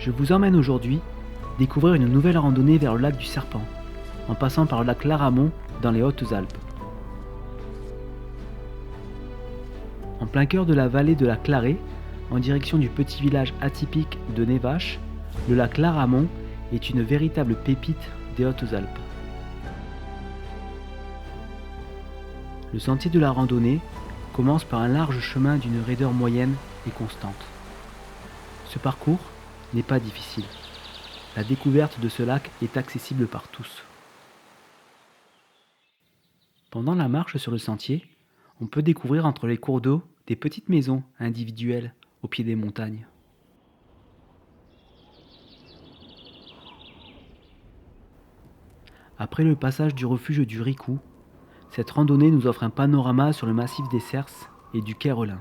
Je vous emmène aujourd'hui découvrir une nouvelle randonnée vers le lac du Serpent, en passant par le lac Laramont dans les Hautes-Alpes. En plein cœur de la vallée de la Clarée, en direction du petit village atypique de Névache, le lac Laramont est une véritable pépite des Hautes-Alpes. Le sentier de la randonnée commence par un large chemin d'une raideur moyenne et constante. Ce parcours n'est pas difficile. La découverte de ce lac est accessible par tous. Pendant la marche sur le sentier, on peut découvrir entre les cours d'eau des petites maisons individuelles au pied des montagnes. Après le passage du refuge du Ricou, cette randonnée nous offre un panorama sur le massif des Cerces et du Quai-Relin.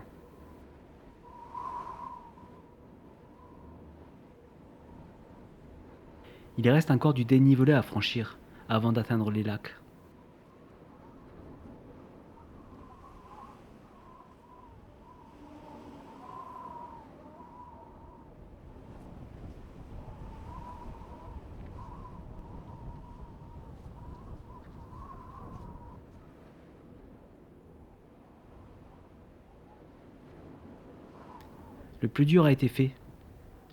Il reste encore du dénivelé à franchir avant d'atteindre les lacs. Le plus dur a été fait.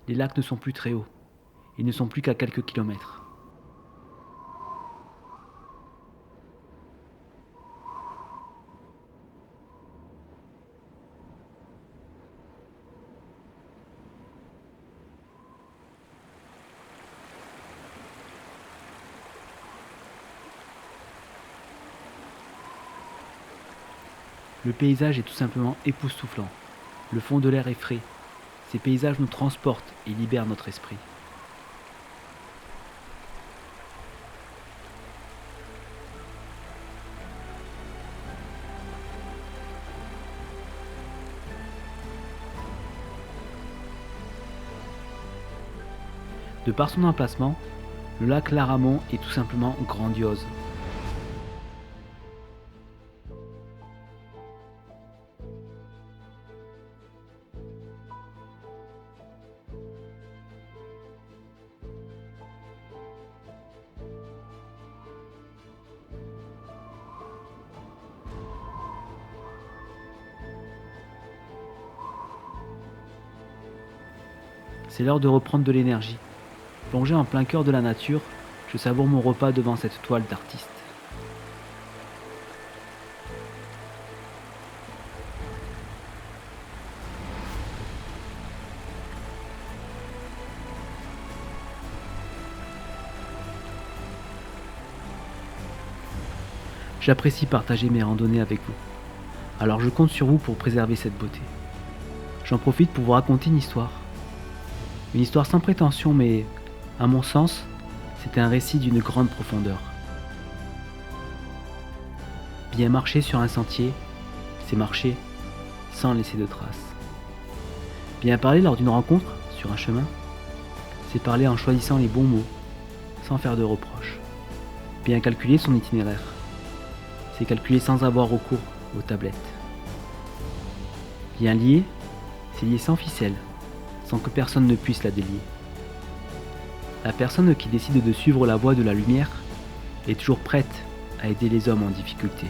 Les lacs ne sont plus très hauts. Ils ne sont plus qu'à quelques kilomètres. Le paysage est tout simplement époustouflant. Le fond de l'air est frais. Ces paysages nous transportent et libèrent notre esprit. De par son emplacement, le lac Laramont est tout simplement grandiose. C'est l'heure de reprendre de l'énergie. Plongé en plein cœur de la nature, je savoure mon repas devant cette toile d'artiste. J'apprécie partager mes randonnées avec vous. Alors je compte sur vous pour préserver cette beauté. J'en profite pour vous raconter une histoire. Une histoire sans prétention, mais, à mon sens, c'est un récit d'une grande profondeur. Bien marcher sur un sentier, c'est marcher sans laisser de traces. Bien parler lors d'une rencontre sur un chemin, c'est parler en choisissant les bons mots, sans faire de reproches. Bien calculer son itinéraire, c'est calculer sans avoir recours aux tablettes. Bien lier, c'est lier sans ficelle, sans que personne ne puisse la délier. La personne qui décide de suivre la voie de la lumière est toujours prête à aider les hommes en difficulté.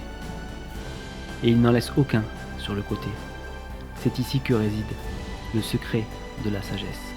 Et il n'en laisse aucun sur le côté. C'est ici que réside le secret de la sagesse.